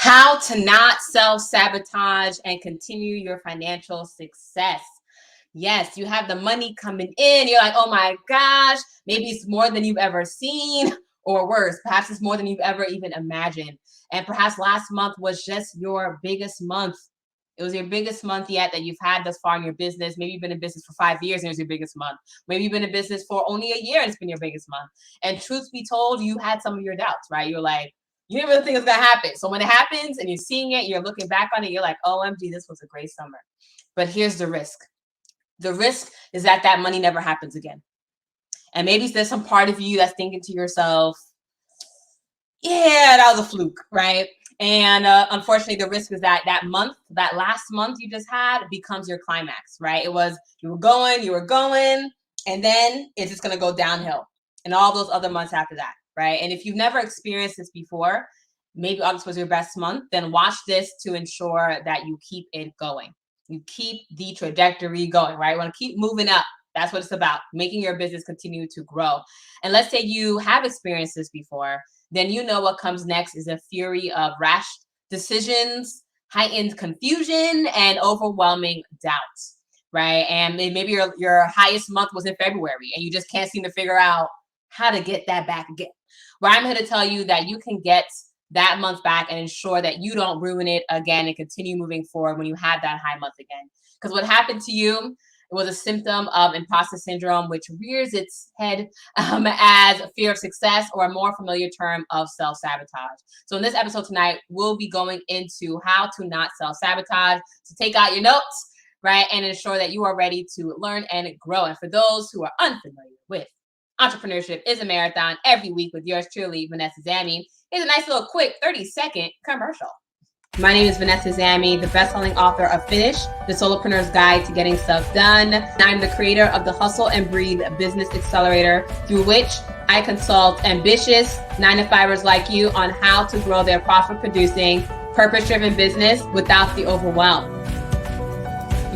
How to not self-sabotage and continue your financial success. Yes, you have the money coming in. You're like, oh my gosh, maybe it's more than you've ever seen, or worse, perhaps it's more than you've ever even imagined. And perhaps last month was just your biggest month. It was your biggest month yet that you've had thus far in your business. Maybe you've been in business for 5 years and it was your biggest month. Maybe you've been in business for only a year and it's been your biggest month. And truth be told, you had some of your doubts, right? You're like, you didn't really think it's gonna happen. So when it happens and you're seeing it, you're looking back on it, you're like, OMG, this was a great summer. But here's the risk. The risk is that that money never happens again. And maybe there's some part of you that's thinking to yourself, yeah, that was a fluke, right? And unfortunately, the risk is that that month, that last month you just had becomes your climax, right? It was, you were going, and then it's just going to go downhill and all those other months after that, right? And if you've never experienced this before, maybe August was your best month, then watch this to ensure that you keep it going. You keep the trajectory going, right? You want to keep moving up. That's what it's about, making your business continue to grow. And let's say you have experienced this before, then you know what comes next is a fury of rash decisions, heightened confusion, and overwhelming doubts, right? And maybe your highest month was in February and you just can't seem to figure out how to get that back again. Well, I'm here to tell you that you can get that month back and ensure that you don't ruin it again and continue moving forward when you have that high month again. Because what happened to you, it was a symptom of imposter syndrome, which rears its head as fear of success, or a more familiar term of self-sabotage. So in this episode tonight, we'll be going into how to not self-sabotage. So take out your notes, right, and ensure that you are ready to learn and grow. And for those who are unfamiliar with entrepreneurship is a marathon every week with yours truly, Vanessa Zammy. Here's a nice little quick 30-second commercial. My name is Vanessa Zammy, the best-selling author of Finish, the Solopreneur's Guide to Getting Stuff Done. I'm the creator of the Hustle and Breathe Business Accelerator, through which I consult ambitious 9-to-5ers like you on how to grow their profit-producing, purpose-driven business without the overwhelm.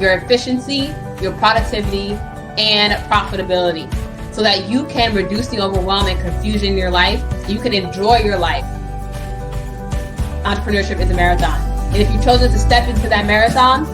Your efficiency, your productivity, and profitability, so that you can reduce the overwhelm and confusion in your life. You can enjoy your life. Entrepreneurship is a marathon. And if you've chosen to step into that marathon,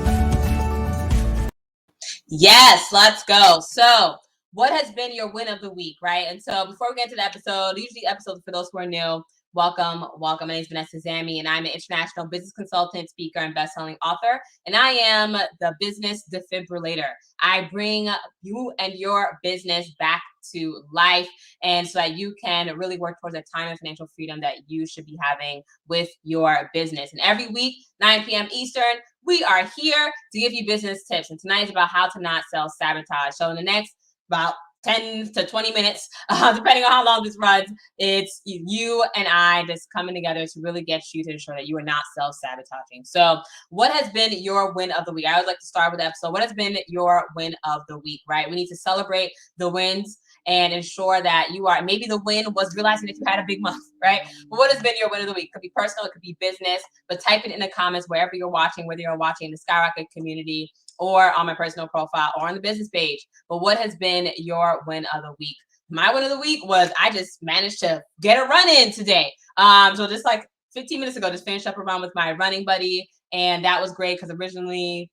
yes, let's go. So what has been your win of the week, right? And so before we get into the episode, usually episodes for those who are new, welcome. My name is Vanessa Zammy, and I'm an international business consultant, speaker, and best-selling author. And I am the business defibrillator. I bring you and your business back to life, and so that you can really work towards that time and financial freedom that you should be having with your business. And every week, 9 p.m. Eastern, we are here to give you business tips. And tonight is about how to not self-sabotage. So in the next about 10 to 20 minutes, depending on how long this runs, it's you and I just coming together to really get you to ensure that you are not self-sabotaging. So what has been your win of the week? I always like to start with that. So what has been your win of the week, right? We need to celebrate the wins and ensure that you are, maybe the win was realizing that you had a big month, right? But what has been your win of the week? It could be personal, it could be business, but type it in the comments wherever you're watching, whether you're watching the Skyrocket community or on my personal profile or on the business page. But what has been your win of the week? My win of the week was I just managed to get a run in today. So just like 15 minutes ago, just finished up a run with my running buddy. And that was great because originally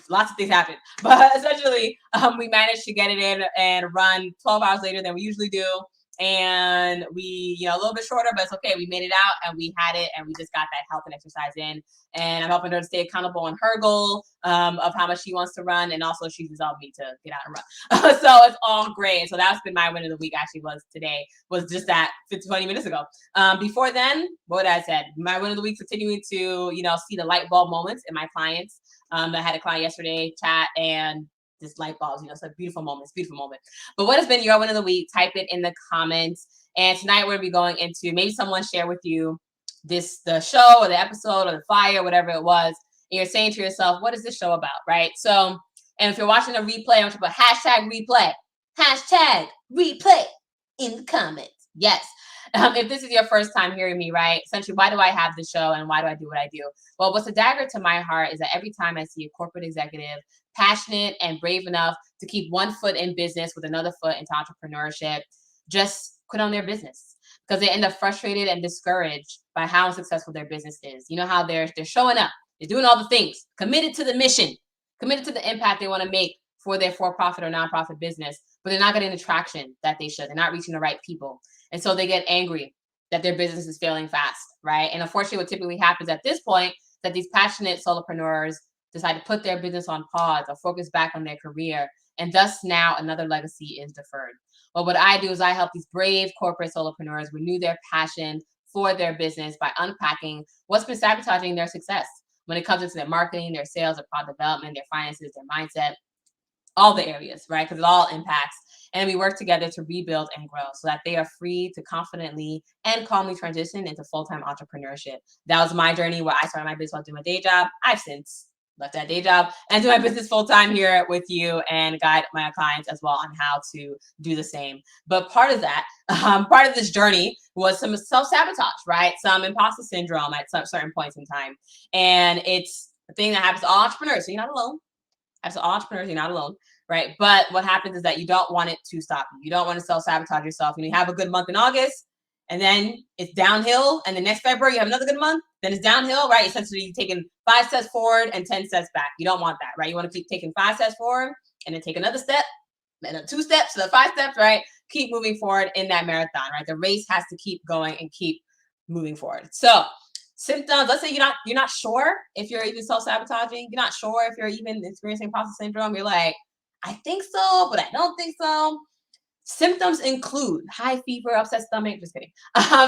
lots of things happened, but essentially we managed to get it in and run 12 hours later than we usually do. And we, a little bit shorter, but it's okay. We made it out and we had it, and we just got that health and exercise in. And I'm helping her to stay accountable on her goal of how much she wants to run. And also she's resolved me to get out and run. So it's all great. And so that's been my win of the week, actually, was today, was just that 20 minutes ago. Before then, what I said, my win of the week, continuing to, see the light bulb moments in my clients. I had a client yesterday chat, and this light bulbs, it's a beautiful moment. But what has been your win of the week? Type it in the comments. And tonight we're going to be going into, maybe someone share with you the show or the episode or the flyer, whatever it was. And you're saying to yourself, what is this show about, right? So, and if you're watching a replay, I want you to put hashtag replay in the comments. Yes. If this is your first time hearing me, right, essentially, why do I have the show and why do I do what I do? Well, what's a dagger to my heart is that every time I see a corporate executive passionate and brave enough to keep one foot in business with another foot into entrepreneurship, just quit on their business. because they end up frustrated and discouraged by how successful their business is. You know how they're showing up, they're doing all the things, committed to the mission, committed to the impact they want to make for their for-profit or nonprofit business, but they're not getting the traction that they should. They're not reaching the right people. And so they get angry that their business is failing fast, right? And unfortunately, what typically happens at this point is that these passionate solopreneurs decide to put their business on pause or focus back on their career. And thus now another legacy is deferred. Well, what I do is I help these brave corporate solopreneurs renew their passion for their business by unpacking what's been sabotaging their success when it comes into their marketing, their sales, their product development, their finances, their mindset, all the areas, right? Because it all impacts. And we work together to rebuild and grow so that they are free to confidently and calmly transition into full-time entrepreneurship. That was my journey where I started my business while doing my day job. I've since left that day job and do my business full-time here with you and guide my clients as well on how to do the same. But part of that, part of this journey was some self-sabotage, right? Some imposter syndrome at some certain points in time. And it's a thing that happens to all entrepreneurs. So you're not alone. As all entrepreneurs, you're not alone, right? But what happens is that you don't want it to stop you. You don't want to self-sabotage yourself. You have a good month in August, and then it's downhill. And the next February, you have another good month, then it's downhill, right? Essentially, you're taking 5 steps forward and 10 steps back. You don't want that, right? You want to keep taking 5 steps forward and then take another step, and then 2 steps, so 5 steps, right? Keep moving forward in that marathon, right? The race has to keep going and keep moving forward. So symptoms, let's say you're not sure if you're even self-sabotaging, you're not sure if you're even experiencing imposter syndrome, you're like, I think so, but I don't think so. Symptoms include high fever, upset stomach, just kidding.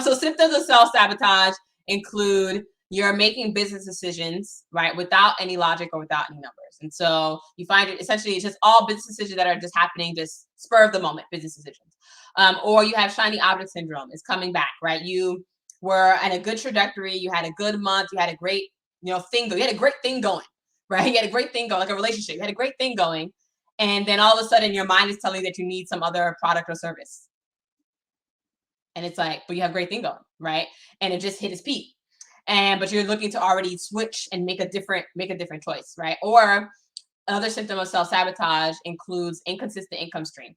So symptoms of self-sabotage include you're making business decisions, right, without any logic or without any numbers. And so you find it essentially it's just all business decisions that are just happening, just spur of the moment business decisions. Or you have shiny object syndrome. It's coming back, right? You were on a good trajectory. You had a good month. You had a great, thing. You had a great thing going, right? You had a great thing going, like a relationship. You had a great thing going. And then all of a sudden your mind is telling you that you need some other product or service. And it's like, but you have a great thing going, right? And it just hit its peak. But you're looking to already switch and make a different choice, right? Or another symptom of self-sabotage includes inconsistent income stream.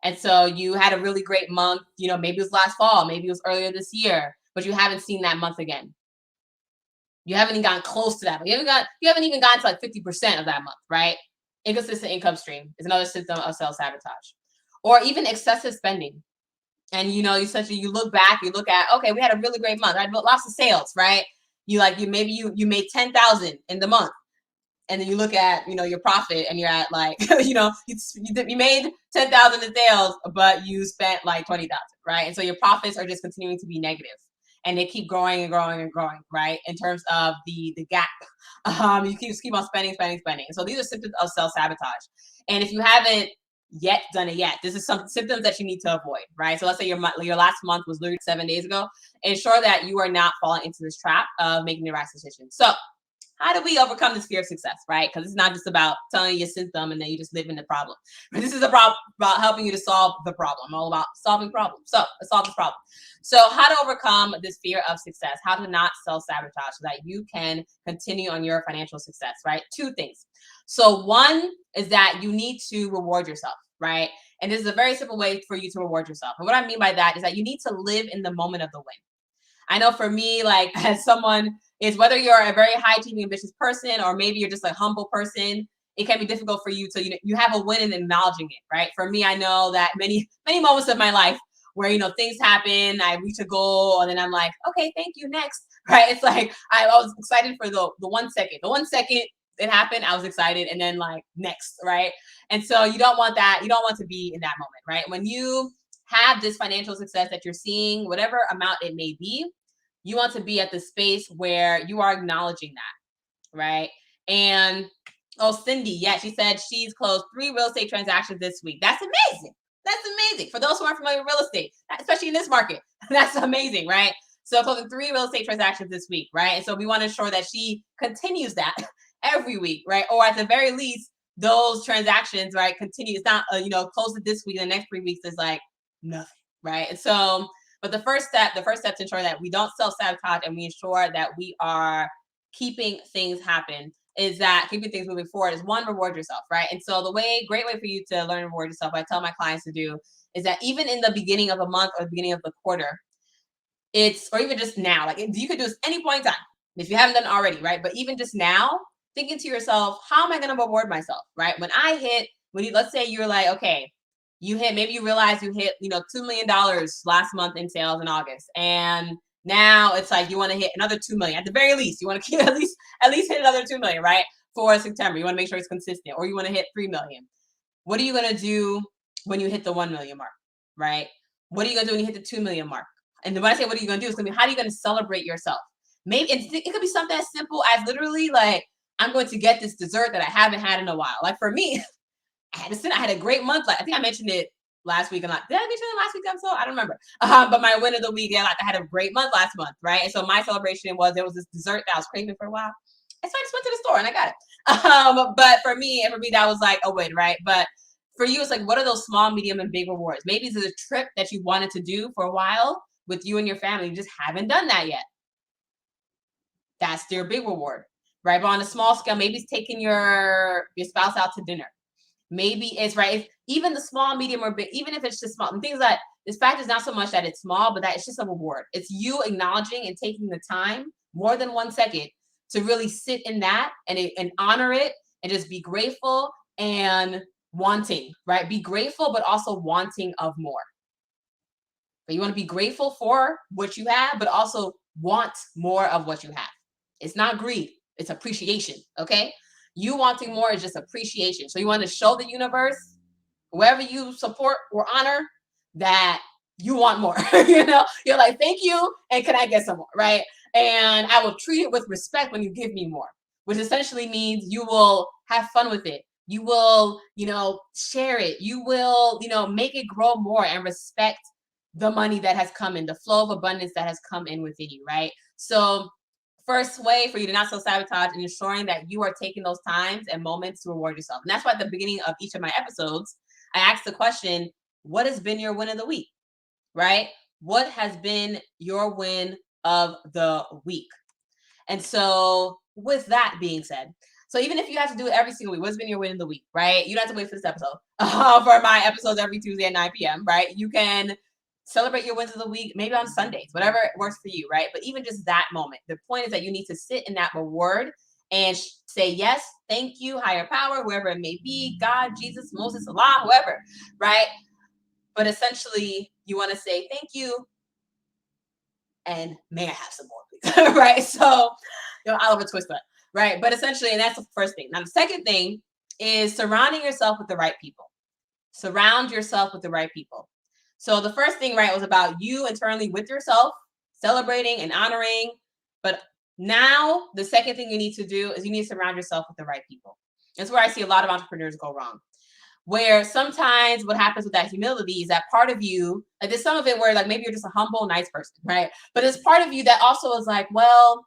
And so you had a really great month, maybe it was last fall, maybe it was earlier this year, but you haven't seen that month again. You haven't even gotten close to that. But you haven't even gotten to like 50% of that month, right? Inconsistent income stream is another symptom of self-sabotage. Or even excessive spending. And essentially you look back, you look at, okay, we had a really great month, right? Lots of sales, right? You made 10,000 in the month. And then you look at, your profit and you're at like, you made 10,000 in sales, but you spent like 20,000, right? And so your profits are just continuing to be negative and they keep growing and growing and growing, right? In terms of the gap, you keep on spending. So these are symptoms of self-sabotage. And if you haven't yet done it yet, this is some symptoms that you need to avoid, right? So let's say your last month was literally 7 days ago. Ensure that you are not falling into this trap of making the rash decision. So how do we overcome this fear of success, right? Because it's not just about telling you a symptom and then you just live in the problem. But this is about helping you to solve the problem, all about solving problems. So let's solve this problem. So how to overcome this fear of success, how to not self-sabotage so that you can continue on your financial success, right? 2 things. So one is that you need to reward yourself, right? And this is a very simple way for you to reward yourself. And what I mean by that is that you need to live in the moment of the win. I know for me, like as someone is whether you're a very high achieving ambitious person or maybe you're just a humble person, it can be difficult for you to, you have a win in acknowledging it, right? For me, I know that many moments of my life where, things happen, I reach a goal and then I'm like, okay, thank you, next, right? It's like, I was excited for the 1 second. The 1 second it happened, I was excited and then like next, right? And so you don't want that. You don't want to be in that moment, right? When you have this financial success that you're seeing, whatever amount it may be, you want to be at the space where you are acknowledging that, right? And Cindy, yeah, she said she's closed 3 real estate transactions this week. That's amazing. That's amazing. For those who aren't familiar with real estate, especially in this market, that's amazing, right? So closing 3 real estate transactions this week, right? And so we want to ensure that she continues that every week, right? Or at the very least, those transactions, right, continue. It's not, close it this week, the next 3 weeks is like nothing, right? And so, but the first step to ensure that we don't self-sabotage and we ensure that we are keeping things happen is that keeping things moving forward is 1, reward yourself, right? And so great way for you to learn and reward yourself, what I tell my clients to do is that even in the beginning of a month or the beginning of the quarter, or even just now, like you could do this any point in time if you haven't done it already, right? But even just now, thinking to yourself, how am I going to reward myself, right? Let's say you're like, okay, maybe you realize you hit, $2 million last month in sales in August. And now it's like, you want to hit another 2 million. At the very least, you want to keep at least hit another 2 million, right? For September, you want to make sure it's consistent, or you want to hit 3 million. What are you going to do when you hit the 1 million mark, right? What are you going to do when you hit the 2 million mark? And when I say, what are you going to do? It's going to be, how are you going to celebrate yourself? Maybe it could be something as simple as literally like, I'm going to get this dessert that I haven't had in a while. Like for me, I had a great month. Like I think I mentioned it last week. Did I mention it last week's episode? I don't remember. But my win of the week, I had a great month last month, right? And so my celebration was, there was this dessert that I was craving for a while. And so I just went to the store and I got it. But for me, that was like a win, right? But for you, it's like, what are those small, medium, and big rewards? Maybe it's a trip that you wanted to do for a while with you and your family. You just haven't done that yet. That's your big reward, right? But on a small scale, maybe it's taking your spouse out to dinner. Maybe it's right. Even the small, medium, or big, even if it's just small, and things that this fact is not so much that it's small, but that it's just a reward. It's you acknowledging and taking the time, more than 1 second, to really sit in that and honor it and just be grateful and wanting, right? Be grateful, but also wanting of more. But you want to be grateful for what you have, but also want more of what you have. It's not greed, it's appreciation, okay? You wanting more is just appreciation. So you want to show the universe, whoever you support or honor, that you want more. You're like, thank you, and can I get some more, right? And I will treat it with respect when you give me more, which essentially means you will have fun with it. You will, share it. You will, make it grow more and respect the money that has come in, the flow of abundance that has come in within you, right? So first way for you to not self-sabotage and ensuring that you are taking those times and moments to reward yourself. And that's why at the beginning of each of my episodes, I asked the question, what has been your win of the week, right? What has been your win of the week? And so with that being said, so even if you have to do it every single week, what's been your win of the week, right? You don't have to wait for this episode for my episodes every Tuesday at 9 p.m., right? You can celebrate your wins of the week, maybe on Sundays, whatever works for you, right? But even just that moment, the point is that you need to sit in that reward and say, yes, thank you, higher power, whoever it may be, God, Jesus, Moses, Allah, whoever, right? But essentially, you want to say, thank you, and may I have some more, please, right? So, Oliver Twist that, right? But essentially, and that's the first thing. Now, the second thing is surrounding yourself with the right people. Surround yourself with the right people. So the first thing, right, was about you internally with yourself, celebrating and honoring. But now the second thing you need to do is you need to surround yourself with the right people. That's where I see a lot of entrepreneurs go wrong. Where sometimes what happens with that humility is that part of you, like there's some of it where like maybe you're just a humble, nice person, right? But there's part of you that also is like, well,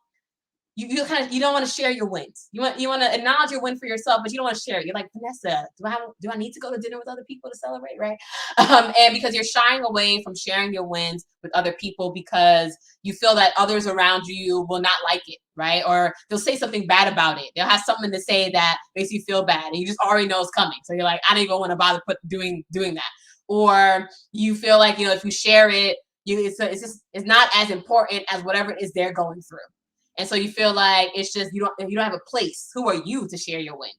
you don't want to share your wins. You want to acknowledge your win for yourself, but you don't want to share it. You're like, Vanessa, do I need to go to dinner with other people to celebrate, right? And because you're shying away from sharing your wins with other people because you feel that others around you will not like it, right? Or they'll say something bad about it. They'll have something to say that makes you feel bad, and you just already know it's coming. So you're like, I don't even want to bother doing that. Or you feel like if you share it, it's not as important as whatever it is they're going through. And so you feel like it's just you don't have a place. Who are you to share your win?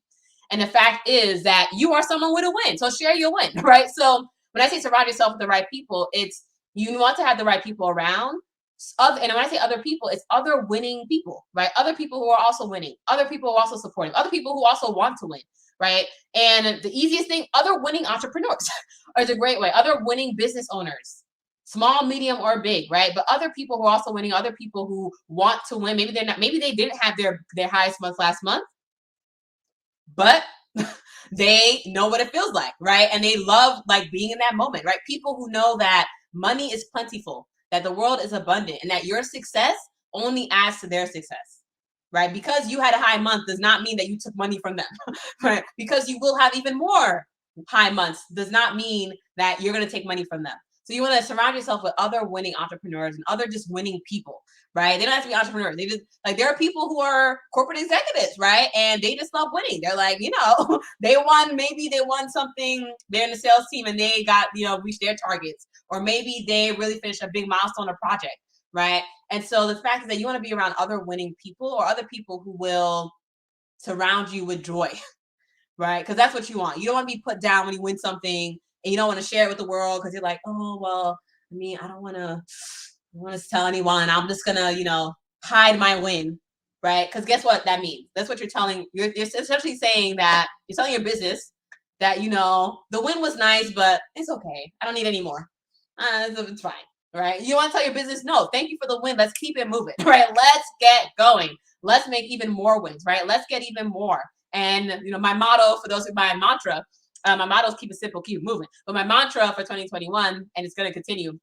And the fact is that you are someone with a win. So share your win, right? So when I say surround yourself with the right people, it's you want to have the right people around. And when I say other people, it's other winning people, right? Other people who are also winning, other people who are also supporting, other people who also want to win, right? And the easiest thing, other winning entrepreneurs is a great way. Other winning business owners. Small, medium, or big, right? But other people who are also winning, other people who want to win. Maybe they didn't have their highest month last month, but they know what it feels like, right? And they love like being in that moment, right? People who know that money is plentiful, that the world is abundant, and that your success only adds to their success, right? Because you had a high month does not mean that you took money from them, right? Because you will have even more high months does not mean that you're going to take money from them. So you want to surround yourself with other winning entrepreneurs and other just winning people, right? They don't have to be entrepreneurs. They just like there are people who are corporate executives, right? And they just love winning. They're like, they won something. They're in the sales team and they got, reached their targets. Or maybe they really finished a big milestone or project, right? And so the fact is that you want to be around other winning people or other people who will surround you with joy, right? Because that's what you want. You don't want to be put down when you win something and you don't want to share it with the world because you're like, oh, well, I mean, I don't want to tell anyone. I'm just gonna, hide my win, right? Because guess what that means? That's what you're telling. You're essentially saying that you're telling your business that the win was nice, but it's okay. I don't need any more. It's fine, right? You want to tell your business, no, thank you for the win. Let's keep it moving, right? Let's get going. Let's make even more wins, right? Let's get even more. And my motto, for those who my mantra, my motto is keep it simple, keep it moving. But my mantra for 2021, and it's going to continue.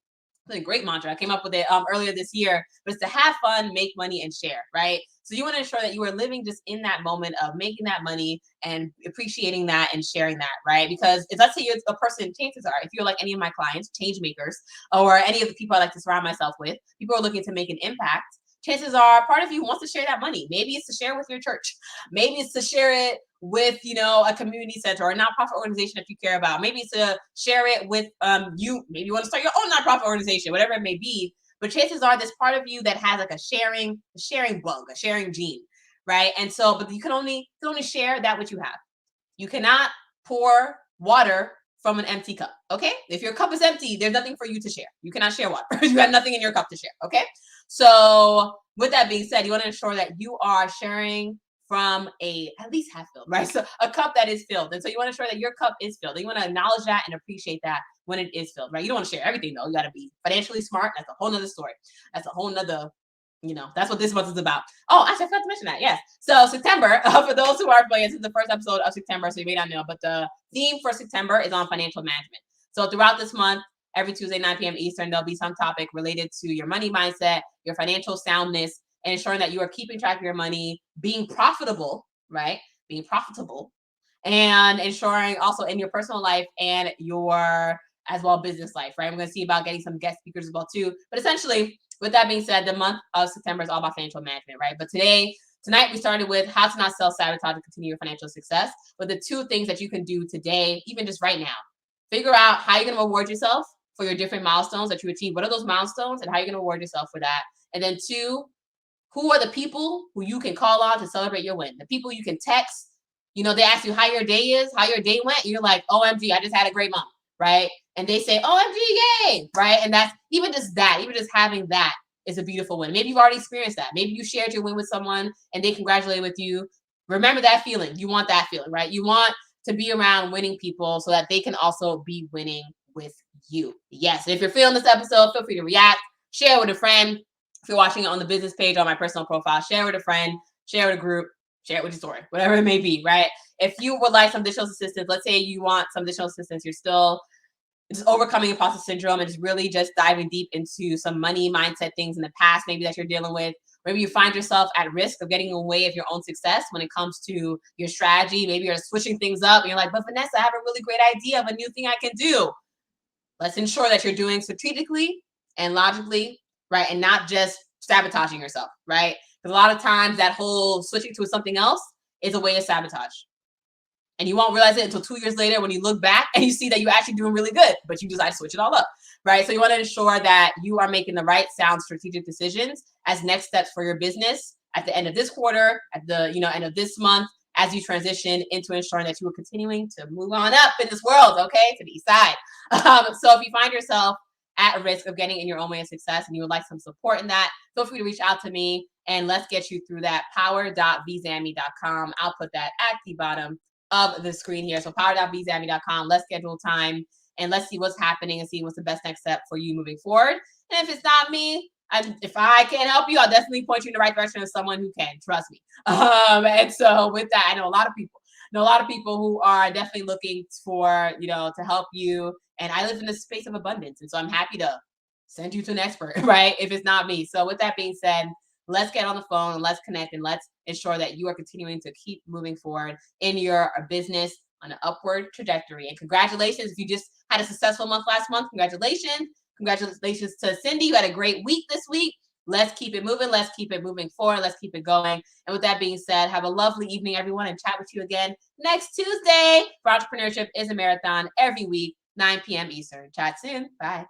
It's a great mantra. I came up with it earlier this year, but it's to have fun, make money, and share, right? So you want to ensure that you are living just in that moment of making that money and appreciating that and sharing that, right? Because if let's say you're a person, chances are, if you're like any of my clients, change makers, or any of the people I like to surround myself with, people are looking to make an impact. Chances are part of you wants to share that money. Maybe it's to share with your church. Maybe it's to share it with a community center or a nonprofit organization that you care about. Maybe it's to share it with you. Maybe you want to start your own nonprofit organization, whatever it may be. But chances are there's part of you that has like a sharing bug, a sharing gene, right? And so, but you can only share that which you have. You cannot pour water from an empty cup. Okay, if your cup is empty, there's nothing for you to share. You cannot share water. You have nothing in your cup to share. Okay, so with that being said, you want to ensure that you are sharing from at least half filled, right? So a cup that is filled. And so you want to ensure that your cup is filled. And you want to acknowledge that and appreciate that when it is filled, right? You don't want to share everything though. You got to be financially smart. That's a whole nother story. That's a whole nother, that's what this month is about. Oh, actually, I forgot to mention that. Yes. So September, for those who are familiar, this is the first episode of September, so you may not know, but the theme for September is on financial management. So throughout this month, every Tuesday, 9 p.m. Eastern, there'll be some topic related to your money mindset, your financial soundness, and ensuring that you are keeping track of your money, being profitable, right? Being profitable, and ensuring also in your personal life and your as well business life, right? We're going to see about getting some guest speakers as well too. But essentially, with that being said, the month of September is all about financial management, right? But tonight we started with how to not self-sabotage and continue your financial success. But the two things that you can do today, even just right now, figure out how you're going to reward yourself for your different milestones that you achieve. What are those milestones and how you're going to reward yourself for that? And then two, who are the people who you can call on to celebrate your win? The people you can text. They ask you how your day is, how your day went. And you're like, OMG, I just had a great month, right? And they say, OMG, yay, right? And that's even just having that is a beautiful win. Maybe you've already experienced that. Maybe you shared your win with someone and they congratulated with you. Remember that feeling. You want that feeling, right? You want to be around winning people so that they can also be winning with you. Yes. And if you're feeling this episode, feel free to react, share with a friend. If you're watching it on the business page on my personal profile, share with a friend, share with a group, share it with your story, whatever it may be, right? If you would like some additional assistance, let's say you want some additional assistance, you're still just overcoming imposter syndrome and just really just diving deep into some money mindset things in the past, maybe that you're dealing with. Maybe you find yourself at risk of getting in the way of your own success when it comes to your strategy. Maybe you're switching things up and you're like, but Vanessa, I have a really great idea of a new thing I can do. Let's ensure that you're doing strategically and logically, right? And not just sabotaging yourself, right? Because a lot of times that whole switching to something else is a way of sabotage. And you won't realize it until 2 years later when you look back and you see that you're actually doing really good, but you decide to switch it all up, right? So you want to ensure that you are making the right sound strategic decisions as next steps for your business at the end of this quarter, at the end of this month, as you transition into ensuring that you are continuing to move on up in this world, okay, to the east side. So if you find yourself at risk of getting in your own way of success and you would like some support in that, feel free to reach out to me and let's get you through that. power.vzammy.com. I'll put that at the bottom of the screen here. So power.vzammy.com. Let's schedule time and let's see what's happening and see what's the best next step for you moving forward. And if it's not me, if I can't help you, I'll definitely point you in the right direction of someone who can. Trust me. And so with that, I know a lot of people who are definitely looking for, to help you. And I live in this space of abundance. And so I'm happy to send you to an expert, right? If it's not me. So with that being said, let's get on the phone and let's connect and let's ensure that you are continuing to keep moving forward in your business on an upward trajectory. And congratulations. If you just had a successful month last month, congratulations. Congratulations to Cindy. You had a great week this week. Let's keep it moving. Let's keep it moving forward. Let's keep it going. And with that being said, have a lovely evening, everyone, and chat with you again next Tuesday. For Entrepreneurship is a marathon every week, 9 p.m. Eastern. Chat soon. Bye.